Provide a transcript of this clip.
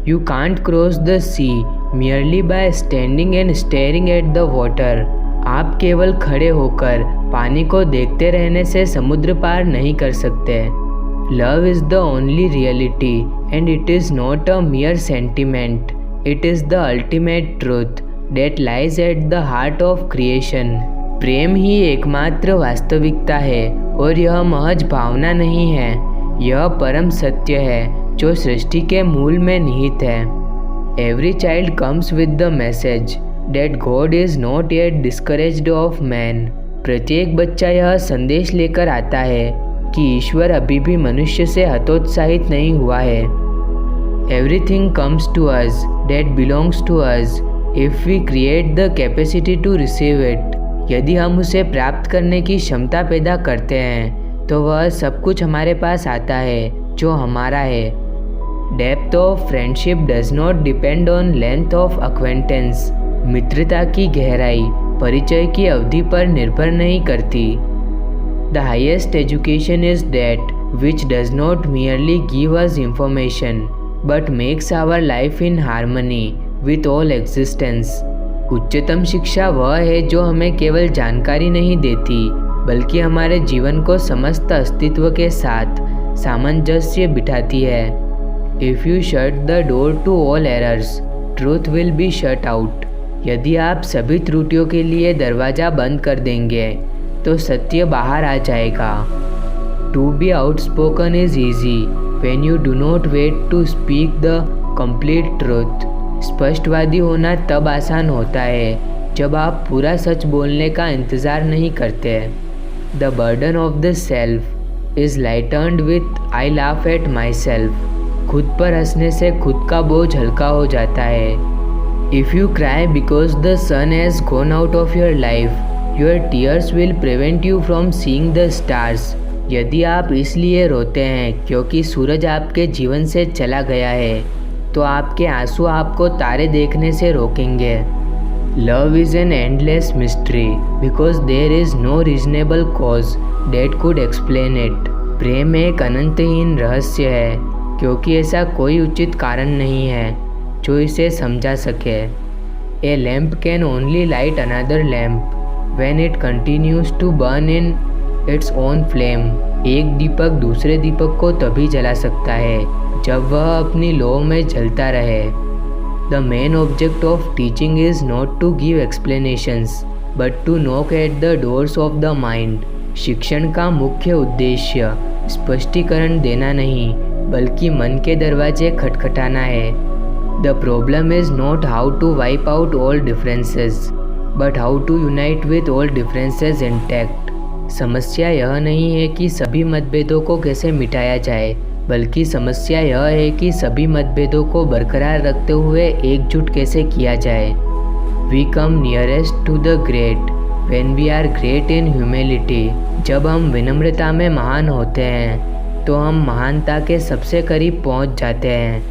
You can't cross the sea merely by standing and staring at the water. आप केवल खड़े होकर पानी को देखते रहने से समुद्र पार नहीं कर सकते। Love is the only reality and it is not a mere sentiment. It is the ultimate truth that lies at the heart of creation. प्रेम ही एकमात्र वास्तविकता है और यह महज भावना नहीं है, यह परम सत्य है जो सृष्टि के मूल में निहित है। Every child comes with the message that God is not yet discouraged of man. प्रत्येक बच्चा यह संदेश लेकर आता है कि ईश्वर अभी भी मनुष्य से हतोत्साहित नहीं हुआ है। Everything comes to us that belongs to us if we create the capacity to receive it. यदि हम उसे प्राप्त करने की क्षमता पैदा करते हैं तो वह सब कुछ हमारे पास आता है जो हमारा है। Depth of friendship does not depend on length of acquaintance. मित्रता की गहराई परिचय की अवधि पर निर्भर नहीं करती। The highest education is that which does not merely give us information but makes our life in harmony with all existence. उच्चतम शिक्षा वह है जो हमें केवल जानकारी नहीं देती बल्कि हमारे जीवन को समस्त अस्तित्व के साथ सामंजस्य बिठाती है। If you shut the door to all errors, truth will be shut out. यदि आप सभी त्रुटियों के लिए दरवाज़ा बंद कर देंगे तो सत्य बाहर आ जाएगा। To be outspoken is easy when you do not wait to speak the complete truth. स्पष्टवादी होना तब आसान होता है जब आप पूरा सच बोलने का इंतज़ार नहीं करते। The burden of the self is lightened with I laugh at myself. खुद पर हंसने से खुद का बोझ हल्का हो जाता है। If you cry because the sun has gone out of your life, your tears will prevent you from seeing the stars. यदि आप इसलिए रोते हैं क्योंकि सूरज आपके जीवन से चला गया है तो आपके आंसू आपको तारे देखने से रोकेंगे। Love is an endless mystery because there is no reasonable cause that could explain it. प्रेम एक अनंतहीन रहस्य है क्योंकि ऐसा कोई उचित कारण नहीं है जो इसे समझा सके। A lamp can only light another lamp when it continues to burn in its own flame. एक दीपक दूसरे दीपक को तभी जला सकता है जब वह अपनी लौ में जलता रहे। The main object of teaching is not to give explanations but to knock at the doors of the mind. शिक्षण का मुख्य उद्देश्य स्पष्टीकरण देना नहीं बल्कि मन के दरवाजे खटखटाना है। The problem is not how to wipe out all differences but how to unite with all differences intact. समस्या यह नहीं है कि सभी मतभेदों को कैसे मिटाया जाए बल्कि समस्या यह है कि सभी मतभेदों को बरकरार रखते हुए एकजुट कैसे किया जाए। We come nearest to the great when we are great in humility. जब हम विनम्रता में महान होते हैं तो हम महानता के सबसे करीब पहुंच जाते हैं।